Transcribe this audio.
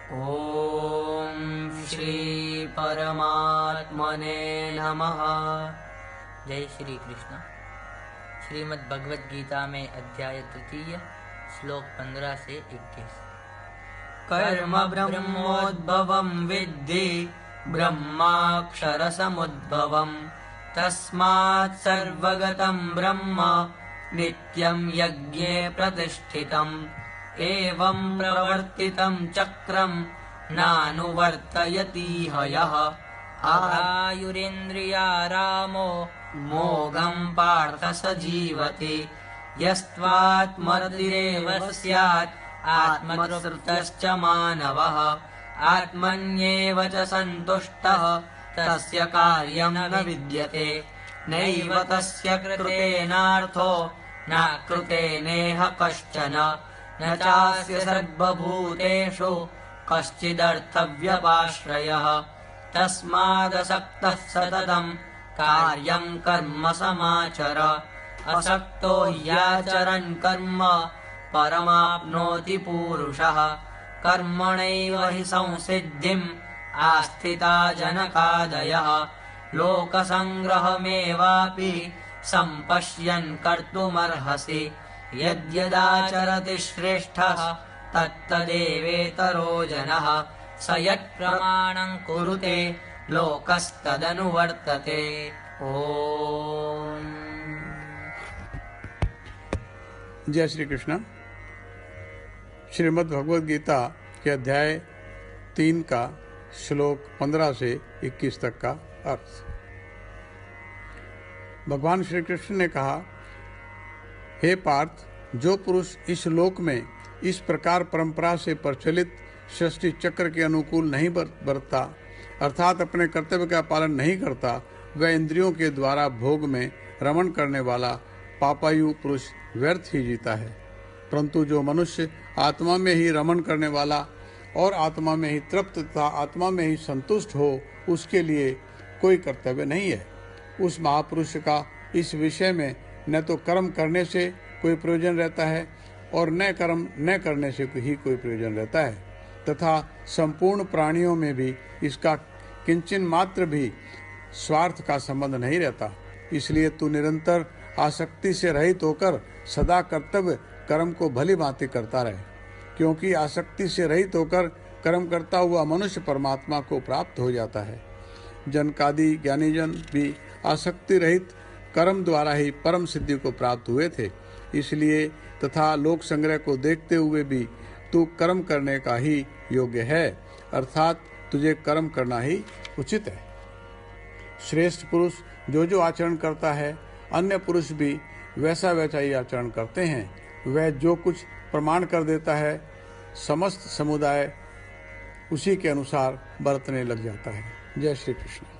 ओम श्री परमात्मने नमः। जय श्री कृष्ण। श्रीमद् भगवद गीता में अध्याय 3 श्लोक 15 से 21। कर्म ब्रह्मोद्भवं विद्धि ब्रह्माक्षरसमुद्भवम् तस्मात् सर्वगतं ब्रह्म नित्यं यज्ञे प्रतिष्ठितम् एवं प्रवर्तितं चक्रं नानुवर्तयति हयः आयुरेन्द्रियारामो मोघं पार्थ स जीवति यस्त्वात्मरतिरेव स्यात् आत्मतृप्तश्च मानवः आत्मन्येव च सन्तुष्टः तस्य कार्यं न विद्यते नैव तस्य कृतेनार्थो न कृतेनेह कश्चन न चास्य सर्वभूतेषु कश्चिदर्थव्यपाश्रयः तस्मादसक्तः सततं कार्यं कर्म समाचर असक्तो ह्याचरन् कर्म परमाप्नोति पूरुषः कर्मणैव हि संसिद्धिम् आस्थिता जनकादयः लोकसंग्रहमेवापि सम्पश्यन् कर्तुमर्हसि यद्यदाचरति श्रेष्ठः तत्तदेवेतरो जनः स यत्प्रमाणं कुरुते लोकस्तदनुवर्तते। ओम। जय श्री कृष्ण। श्रीमद् भगवद गीता के अध्याय 3 का श्लोक 15 से 21 तक का अर्थ। भगवान श्री कृष्ण ने कहा, हे पार्थ, जो पुरुष इस लोक में इस प्रकार परंपरा से प्रचलित सृष्टि चक्र के अनुकूल नहीं बरतता अर्थात अपने कर्तव्य का पालन नहीं करता, वह इंद्रियों के द्वारा भोग में रमण करने वाला पापायु पुरुष व्यर्थ ही जीता है। परंतु जो मनुष्य आत्मा में ही रमण करने वाला और आत्मा में ही तृप्त तथा आत्मा में ही संतुष्ट हो, उसके लिए कोई कर्तव्य नहीं है। उस महापुरुष का इस विषय में न तो कर्म करने से कोई प्रयोजन रहता है और न कर्म न करने से ही कोई प्रयोजन रहता है, तथा संपूर्ण प्राणियों में भी इसका किंचन मात्र भी स्वार्थ का संबंध नहीं रहता। इसलिए तू निरंतर आसक्ति से रहित होकर सदा कर्तव्य कर्म को भली भांति करता रहे, क्योंकि आसक्ति से रहित होकर कर्म करता हुआ मनुष्य परमात्मा को प्राप्त हो जाता है। जनकादि ज्ञानीजन भी आसक्ति रहित कर्म द्वारा ही परम सिद्धि को प्राप्त हुए थे। इसलिए तथा लोक संग्रह को देखते हुए भी तू कर्म करने का ही योग्य है, अर्थात तुझे कर्म करना ही उचित है। श्रेष्ठ पुरुष जो जो आचरण करता है, अन्य पुरुष भी वैसा वैसा ही आचरण करते हैं। वह जो कुछ प्रमाण कर देता है, समस्त समुदाय उसी के अनुसार बरतने लग जाता है। जय श्री कृष्ण।